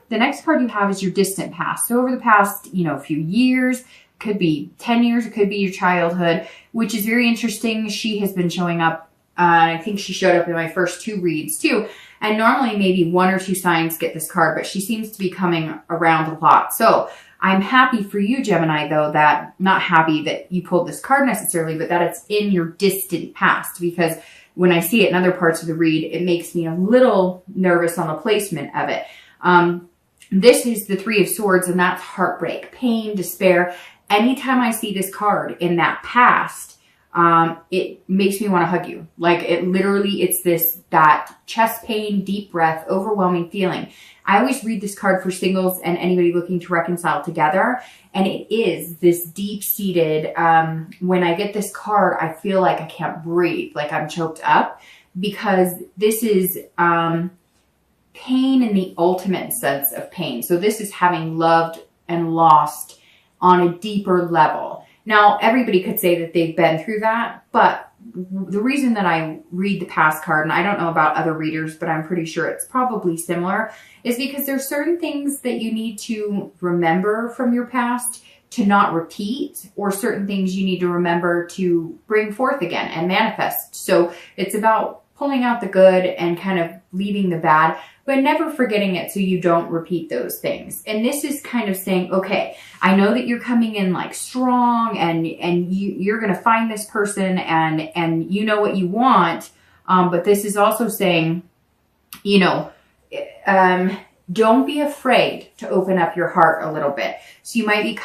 The next card you have is your distant past. So over the past, few years, could be 10 years, it could be your childhood, which is very interesting. She has been showing up. I think she showed up in my first 2 reads too. And normally maybe 1 or 2 signs get this card, but she seems to be coming around a lot. So I'm happy for you, Gemini, though, not happy that you pulled this card necessarily, but that it's in your distant past, because when I see it in other parts of the read, it makes me a little nervous on the placement of it. This is the 3 of Swords, and that's heartbreak, pain, despair. Anytime I see this card in that past, it makes me want to hug you. Like, it literally, it's that chest pain, deep breath, overwhelming feeling. I always read this card for singles and anybody looking to reconcile together. And it is this deep-seated, when I get this card, I feel like I can't breathe, like I'm choked up, because this is pain in the ultimate sense of pain. So this is having loved and lost on a deeper level. Now, everybody could say that they've been through that, but the reason that I read the past card, and I don't know about other readers, but I'm pretty sure it's probably similar, is because there's certain things that you need to remember from your past to not repeat, or certain things you need to remember to bring forth again and manifest. So it's about pulling out the good and kind of leaving the bad, but never forgetting it so you don't repeat those things. And this is kind of saying, okay, I know that you're coming in like strong, and you're going to find this person, and you know what you want. But this is also saying, don't be afraid to open up your heart a little bit. So you might be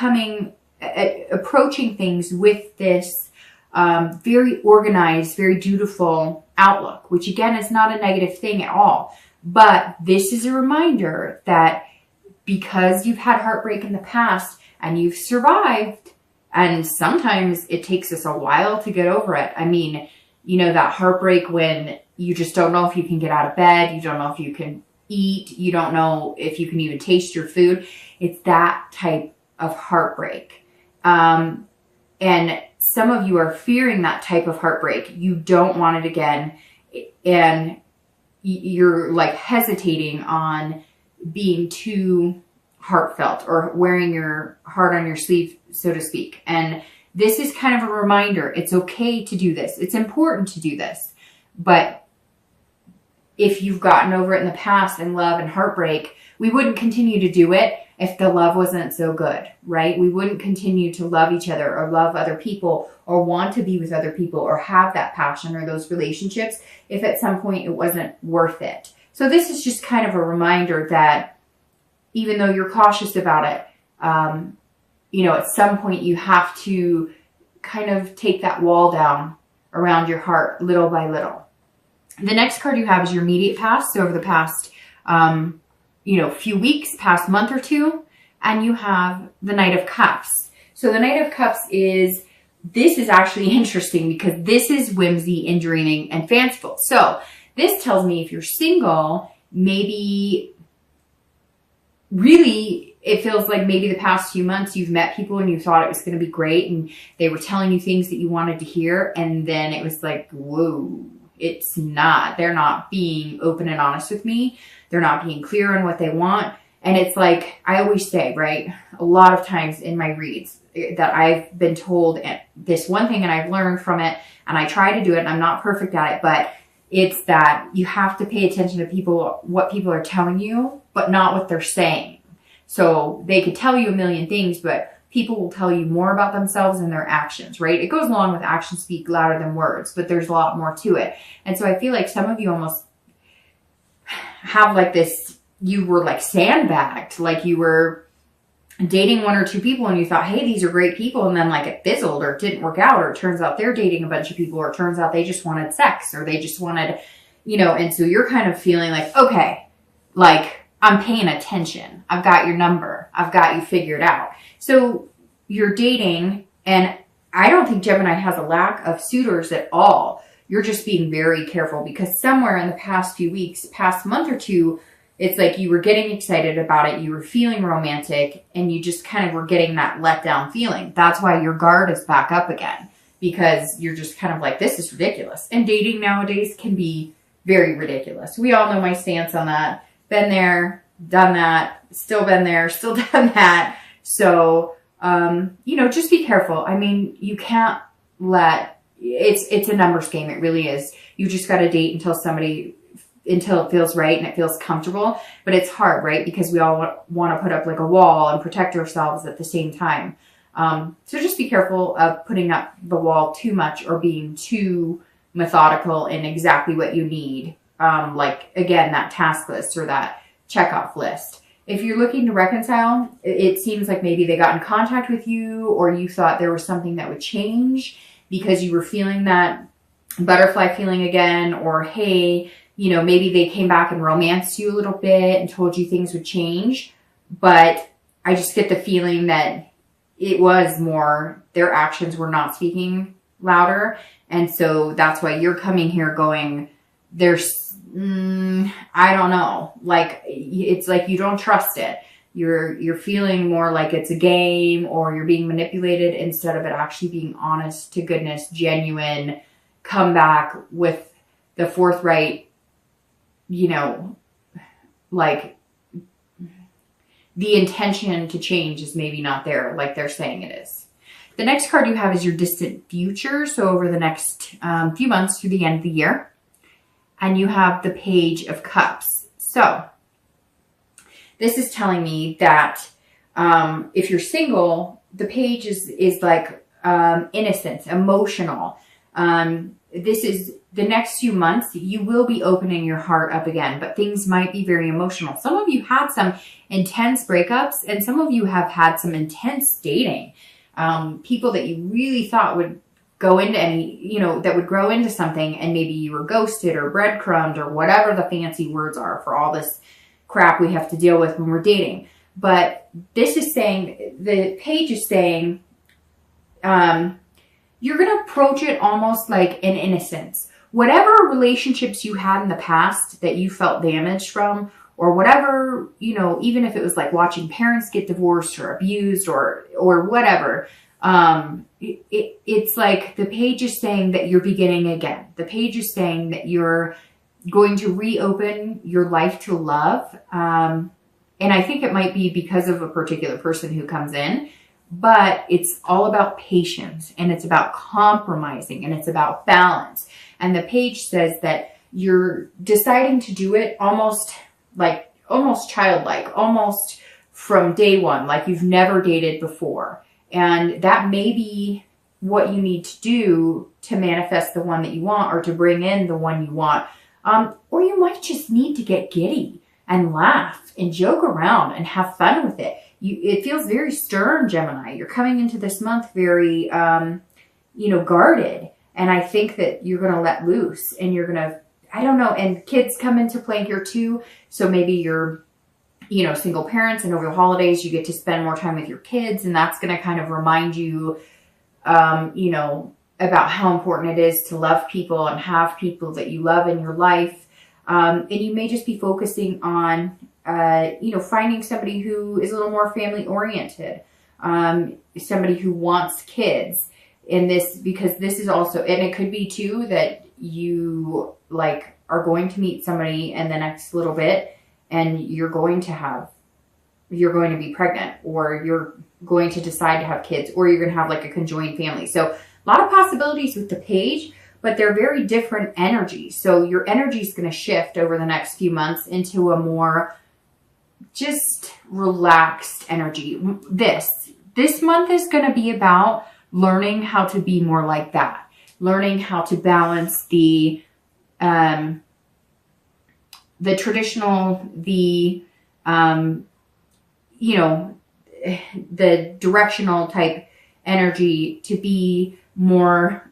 approaching things with this very organized, very dutiful outlook, which again is not a negative thing at all. But this is a reminder that because you've had heartbreak in the past and you've survived, and sometimes it takes us a while to get over it. I mean, that heartbreak when you just don't know if you can get out of bed, you don't know if you can eat, you don't know if you can even taste your food. It's that type of heartbreak. And some of you are fearing that type of heartbreak. You don't want it again. And you're like hesitating on being too heartfelt or wearing your heart on your sleeve, so to speak. And this is kind of a reminder. It's okay to do this. It's important to do this. But if you've gotten over it in the past in love and heartbreak, we wouldn't continue to do it if the love wasn't so good, right? We wouldn't continue to love each other or love other people or want to be with other people or have that passion or those relationships if at some point it wasn't worth it. So this is just kind of a reminder that even though you're cautious about it, at some point you have to kind of take that wall down around your heart little by little. The next card you have is your immediate past. So over the past, few weeks, past month or 2, and you have the Knight of Cups. So the Knight of Cups this is actually interesting because this is whimsy and dreaming and fanciful. So this tells me if you're single, maybe really it feels like maybe the past few months you've met people and you thought it was going to be great and they were telling you things that you wanted to hear, and then it was like, whoa, it's not. They're not being open and honest with me. They're not being clear on what they want. And it's like, I always say, right, a lot of times in my reads that I've been told this one thing and I've learned from it and I try to do it and I'm not perfect at it, but it's that you have to pay attention to what people are telling you, but not what they're saying. So they could tell you a million things, but people will tell you more about themselves and their actions, right? It goes along with actions speak louder than words, but there's a lot more to it. And so I feel like some of you almost have like this, you were like sandbagged, like you were dating 1 or 2 people and you thought, hey, these are great people. And then like it fizzled or it didn't work out, or it turns out they're dating a bunch of people, or it turns out they just wanted sex, or they just wanted, and so you're kind of feeling like, okay, like I'm paying attention. I've got your number. I've got you figured out. So you're dating, and I don't think Gemini has a lack of suitors at all. You're just being very careful because somewhere in the past few weeks, past month or 2, it's like you were getting excited about it. You were feeling romantic and you just kind of were getting that let down feeling. That's why your guard is back up again, because you're just kind of like, this is ridiculous. And dating nowadays can be very ridiculous. We all know my stance on that. Been there, done that, still been there, still done that. So, you know, just be careful. I mean, you can't let, it's a numbers game. It really is. You just got to date until it feels right and it feels comfortable. But it's hard, right? Because we all want to put up like a wall and protect ourselves at the same time. So just be careful of putting up the wall too much or being too methodical in exactly what you need. Like, again, that task list or that checkoff list. If you're looking to reconcile, it seems like maybe they got in contact with you, or you thought there was something that would change because you were feeling that butterfly feeling again, or hey, you know, maybe they came back and romanced you a little bit and told you things would change. But I just get the feeling that it was more, their actions were not speaking louder. And so that's why you're coming here going, there's, I don't know. Like, it's like you don't trust it. You're feeling more like it's a game, or you're being manipulated instead of it actually being honest to goodness, genuine, come back with the forthright, you know, like the intention to change is maybe not there like they're saying it is. The next card you have is your distant future. So over the next few months through the end of the year. And you have the Page of Cups. So this is telling me that if you're single, the page is like innocence, emotional. This is the next few months, you will be opening your heart up again, but things might be very emotional. Some of you had some intense breakups, and some of you have had some intense dating. People that you really thought would go into any, you know, that would grow into something, and maybe you were ghosted or breadcrumbed or whatever the fancy words are for all this crap we have to deal with when we're dating. But this is saying, the page is saying, you're going to approach it almost like an innocence. Whatever relationships you had in the past that you felt damaged from, or whatever, you know, even if it was like watching parents get divorced or abused or whatever, it's like the page is saying that you're beginning again. The page is saying that you're going to reopen your life to love. And I think it might be because of a particular person who comes in, but it's all about patience, and it's about compromising, and it's about balance. And the page says that you're deciding to do it almost childlike, almost from day one, like you've never dated before. And that may be what you need to do to manifest the one that you want, or to bring in the one you want. Or you might just need to get giddy and laugh and joke around and have fun with it. It feels very stern, Gemini. You're coming into this month very, you know, guarded. And I think that you're going to let loose, and you're going to, I don't know, and kids come into play here too. So maybe you're, you know, single parents, and over the holidays you get to spend more time with your kids, and that's going to kind of remind you, you know, about how important it is to love people and have people that you love in your life. And you may just be focusing on, you know, finding somebody who is a little more family oriented, somebody who wants kids in this, because this is also, and it could be too that you like are going to meet somebody in the next little bit, and you're going to be pregnant, or you're going to decide to have kids, or you're going to have like a conjoined family. So a lot of possibilities with the page, but they're very different energies. So your energy is going to shift over the next few months into a more just relaxed energy. This month is going to be about learning how to be more like that, learning how to balance the traditional, you know, the directional type energy to be more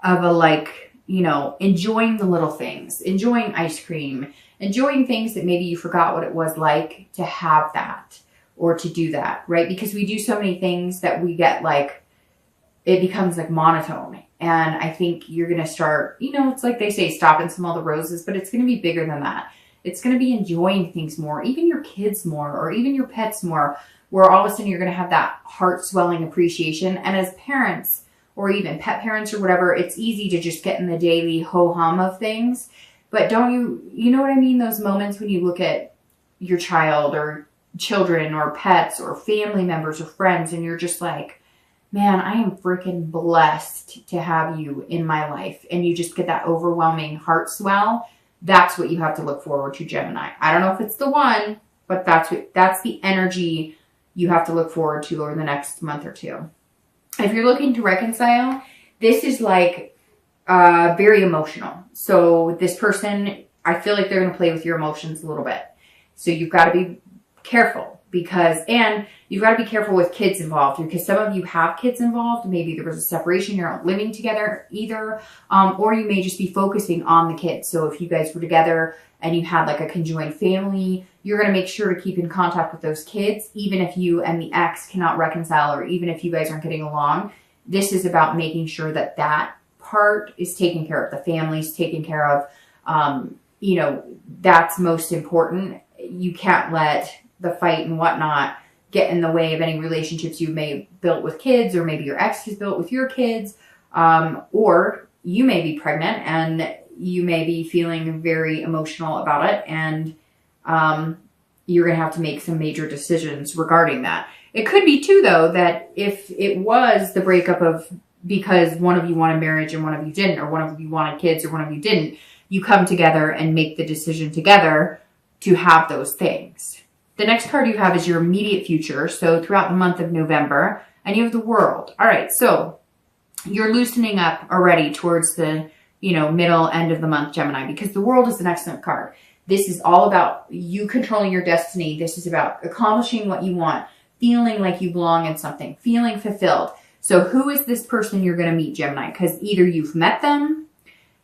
of a, like, you know, enjoying the little things, enjoying ice cream, enjoying things that maybe you forgot what it was like to have that or to do that, right? Because we do so many things that we get like, it becomes like monotone. And I think you're going to start, you know, it's like they say, stop and smell the roses, but it's going to be bigger than that. It's going to be enjoying things more, even your kids more, or even your pets more, where all of a sudden you're going to have that heart swelling appreciation. And as parents, or even pet parents or whatever, it's easy to just get in the daily ho-hum of things. But don't you know what I mean? Those moments when you look at your child or children or pets or family members or friends, and you're just like, man, I am freaking blessed to have you in my life, and you just get that overwhelming heart swell, that's what you have to look forward to, Gemini. I don't know if it's the one, but that's the energy you have to look forward to over the next month or two. If you're looking to reconcile, this is like very emotional. So this person, I feel like they're going to play with your emotions a little bit. So you've got to be careful and you've got to be careful with kids involved, because some of you have kids involved. Maybe there was a separation, you're not living together either, or you may just be focusing on the kids. So if you guys were together and you had like a conjoined family, you're going to make sure to keep in contact with those kids, even if you and the ex cannot reconcile, or even if you guys aren't getting along. This is about making sure that that part is taken care of, the family's taken care of. You know, that's most important. You can't let the fight and whatnot get in the way of any relationships you may have built with kids, or maybe your ex has built with your kids, or you may be pregnant and you may be feeling very emotional about it, and you're going to have to make some major decisions regarding that. It could be too, though, that if it was the breakup of because one of you wanted marriage and one of you didn't, or one of you wanted kids or one of you didn't, you come together and make the decision together to have those things. The next card you have is your immediate future. So throughout the month of November, and you have the World. All right, so you're loosening up already towards the, middle end of the month, Gemini, because the World is an excellent card. This is all about you controlling your destiny. This is about accomplishing what you want, feeling like you belong in something, feeling fulfilled. So who is this person you're going to meet, Gemini? Because either you've met them,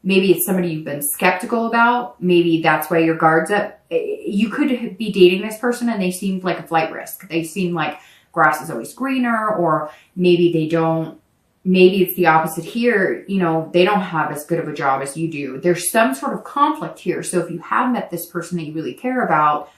maybe it's somebody you've been skeptical about. Maybe that's why your guard's up. You could be dating this person and they seemed like a flight risk. They seem like grass is always greener, or maybe they don't. Maybe it's the opposite here. They don't have as good of a job as you do. There's some sort of conflict here. So if you have met this person that you really care about,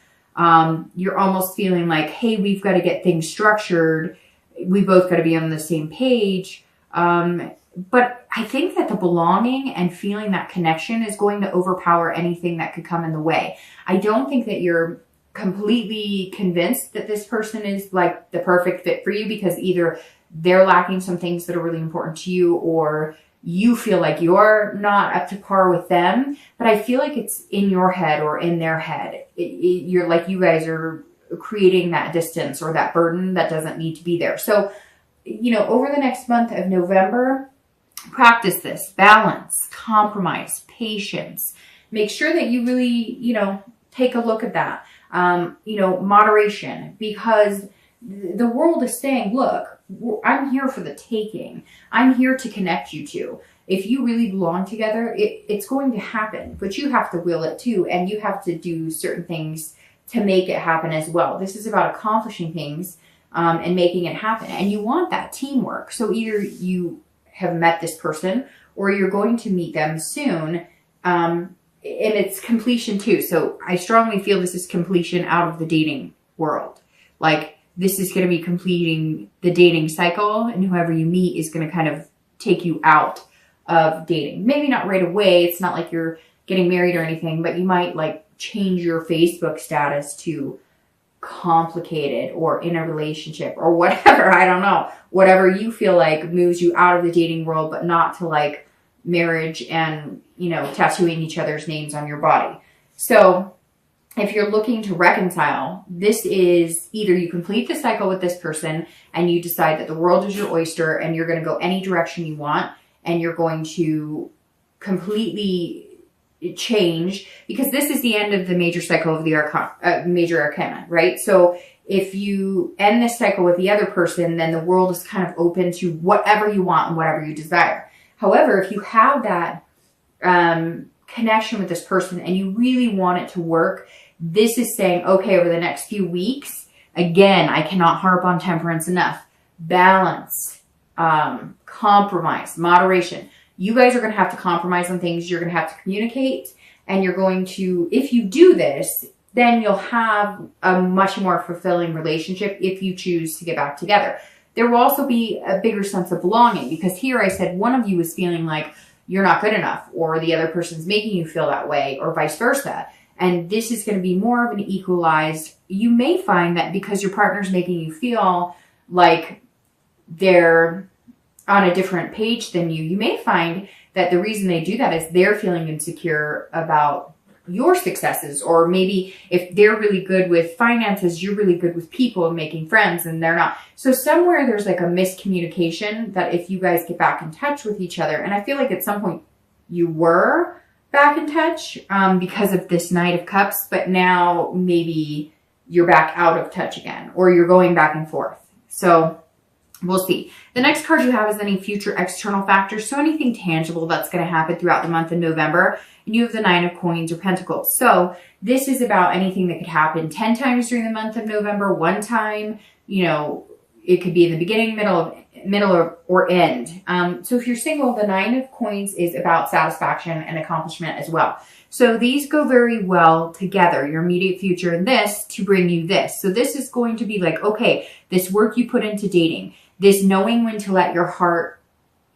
you're almost feeling like, hey, we've got to get things structured. We both got to be on the same page. But I think that the belonging and feeling that connection is going to overpower anything that could come in the way. I don't think that you're completely convinced that this person is like the perfect fit for you, because either they're lacking some things that are really important to you, or you feel like you're not up to par with them. But I feel like it's in your head or in their head. You're like, you guys are creating that distance or that burden that doesn't need to be there. So, over the next month of November, practice this balance, compromise, patience. Make sure that you really, take a look at that. Moderation, because the World is saying, look, I'm here for the taking. I'm here to connect you two. If you really belong together, it's going to happen, but you have to will it too. And you have to do certain things to make it happen as well. This is about accomplishing things and making it happen. And you want that teamwork. So either you have met this person or you're going to meet them soon. And it's completion too. So I strongly feel this is completion out of the dating world. Like, this is going to be completing the dating cycle, and whoever you meet is going to kind of take you out of dating. Maybe not right away. It's not like you're getting married or anything, but you might like change your Facebook status to complicated or in a relationship or whatever. I don't know. Whatever you feel like moves you out of the dating world, but not to like marriage and, tattooing each other's names on your body. So if you're looking to reconcile, this is either you complete the cycle with this person and you decide that the world is your oyster and you're going to go any direction you want, and you're going to completely change, because this is the end of the major cycle of the major arcana, right? So if you end this cycle with the other person, then the world is kind of open to whatever you want and whatever you desire. However, if you have that connection with this person and you really want it to work, this is saying, okay, over the next few weeks, again, I cannot harp on temperance enough. Balance, compromise, moderation. You guys are going to have to compromise on things. You're going to have to communicate, and you're going to, if you do this, then you'll have a much more fulfilling relationship if you choose to get back together. There will also be a bigger sense of belonging, because here I said one of you is feeling like you're not good enough, or the other person's making you feel that way, or vice versa. And this is going to be more of an equalized. You may find that because your partner's making you feel like they're on a different page than you may find that the reason they do that is they're feeling insecure about your successes. Or maybe if they're really good with finances, you're really good with people and making friends, and they're not. So somewhere there's like a miscommunication that if you guys get back in touch with each other, and I feel like at some point you were back in touch because of this Knight of Cups, but now maybe you're back out of touch again, or you're going back and forth. So we'll see. The next card you have is any future external factors. So anything tangible that's going to happen throughout the month of November. And you have the 9 of Coins or Pentacles. So this is about anything that could happen 10 times during the month of November, one time. You know, it could be in the beginning, middle or end. So if you're single, the 9 of Coins is about satisfaction and accomplishment as well. So these go very well together, your immediate future and this to bring you this. So this is going to be like, okay, this work you put into dating, this knowing when to let your heart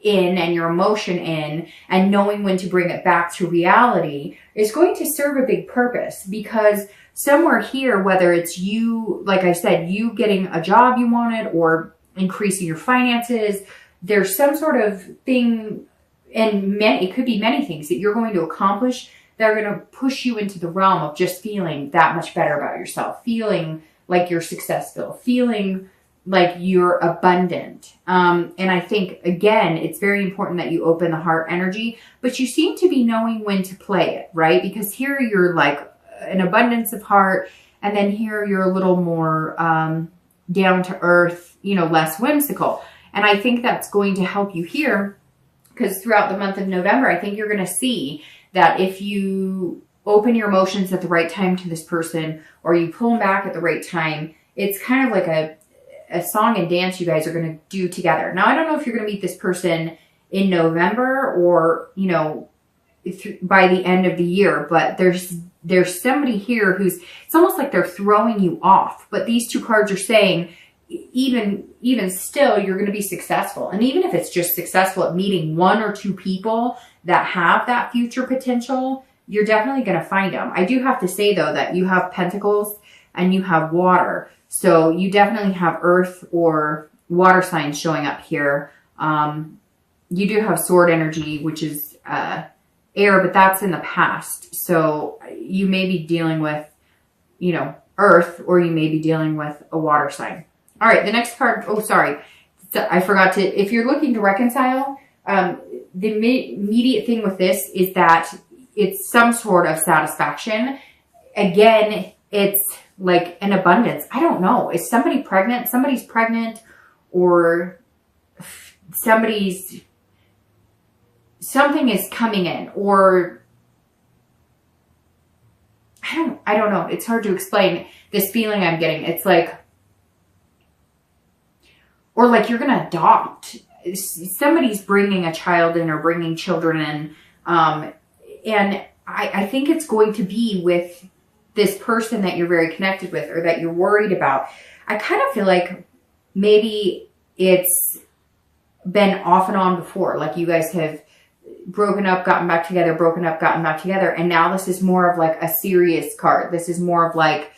in and your emotion in, and knowing when to bring it back to reality is going to serve a big purpose, because somewhere here, whether it's you, like I said, you getting a job you wanted or increasing your finances, there's some sort of thing, and it could be many things that you're going to accomplish that are going to push you into the realm of just feeling that much better about yourself, feeling like you're successful, feeling like you're abundant. And I think, again, it's very important that you open the heart energy, but you seem to be knowing when to play it, right? Because here you're like an abundance of heart, and then here you're a little more down to earth, you know, less whimsical. And I think that's going to help you here, because throughout the month of November, I think you're going to see that if you open your emotions at the right time to this person, or you pull them back at the right time, it's kind of like a song and dance you guys are going to do together. Now, I don't know if you're going to meet this person in November or, you know, by the end of the year, but there's somebody here who's, it's almost like they're throwing you off. But these two cards are saying, even still, you're going to be successful. And even if it's just successful at meeting 1 or 2 people that have that future potential, you're definitely going to find them. I do have to say, though, that you have Pentacles and you have water. So you definitely have earth or water signs showing up here. You do have sword energy, which is air, but that's in the past. So you may be dealing with, you know, earth, or you may be dealing with a water sign. All right, the next card. Oh, sorry. I forgot to, if you're looking to reconcile, the immediate thing with this is that it's some sort of satisfaction. Again, it's like an abundance. I don't know. Is somebody pregnant? Somebody's pregnant, or something is coming in, or I don't know. It's hard to explain this feeling I'm getting. It's like, or like you're going to adopt. Somebody's bringing a child in or bringing children in. And I think it's going to be with this person that you're very connected with, or that you're worried about. I kind of feel like maybe it's been off and on before. Like you guys have broken up, gotten back together, broken up, gotten back together. And now this is more of like a serious card. This is more of like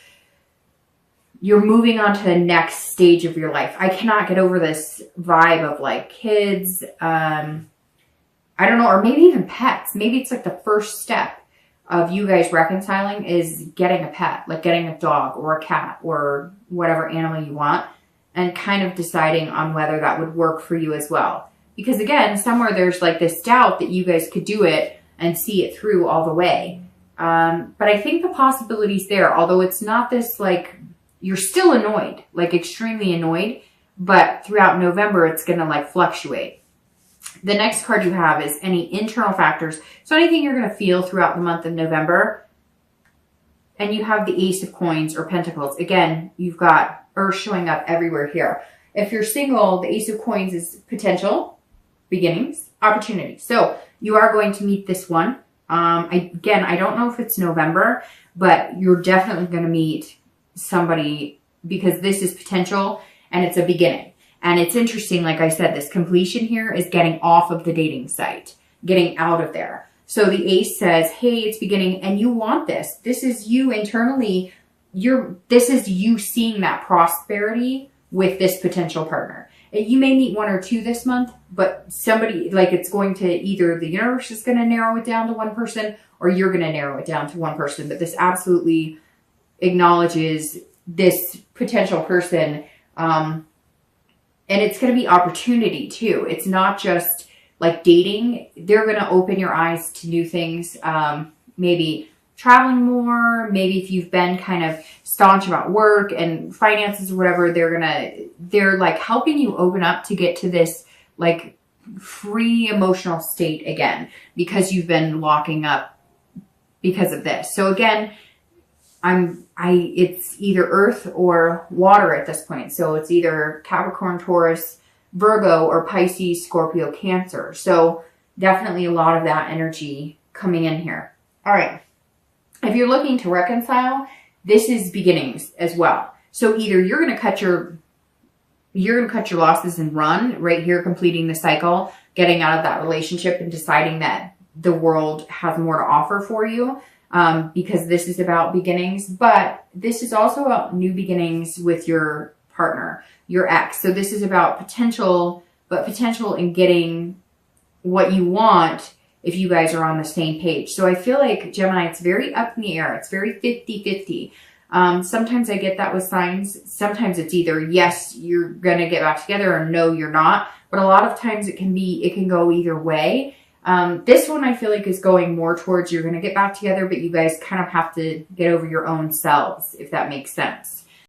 you're moving on to the next stage of your life. I cannot get over this vibe of like kids. I don't know, or maybe even pets. Maybe it's like the first step of you guys reconciling is getting a pet, like getting a dog or a cat or whatever animal you want, and kind of deciding on whether that would work for you as well. Because again, somewhere there's like this doubt that you guys could do it and see it through all the way. But I think the possibility's there, although it's not this like, you're still annoyed, like extremely annoyed, but throughout November, it's going to like fluctuate. The next card you have is any internal factors. So anything you're going to feel throughout the month of November. And you have the Ace of Coins or Pentacles. Again, you've got Earth showing up everywhere here. If you're single, the Ace of Coins is potential, beginnings, opportunity. So you are going to meet this one. Again, I don't know if it's November, but you're definitely going to meet somebody, because this is potential and it's a beginning. And it's interesting, like I said, this completion here is getting off of the dating site, getting out of there. So the ace says, hey, it's beginning and you want this. This is you internally. This is you seeing that prosperity with this potential partner. You may meet one or two this month, but somebody, like, it's going to either the universe is going to narrow it down to one person or you're going to narrow it down to one person. But this absolutely acknowledges this potential person. And it's going to be opportunity too. It's not just like dating. They're going to open your eyes to new things. Maybe traveling more. Maybe if you've been kind of staunch about work and finances or whatever, they're like helping you open up to get to this like free emotional state again, because you've been locking up because of this. So again, it's either earth or water at this point. So it's either Capricorn, Taurus, Virgo, or Pisces, Scorpio, Cancer. So definitely a lot of that energy coming in here. All right. If you're looking to reconcile, this is beginnings as well. So either you're going to cut your losses and run right here, completing the cycle, getting out of that relationship and deciding that the world has more to offer for you, because this is about beginnings. But this is also about new beginnings with your partner, your ex. So this is about potential in getting what you want if you guys are on the same page. So I feel like, Gemini, it's very up in the air. It's very 50-50. Sometimes I get that with signs. Sometimes it's either yes, you're going to get back together, or no, you're not. But a lot of times it can go either way. This one I feel like is going more towards you're going to get back together, but you guys kind of have to get over your own selves, if that makes sense.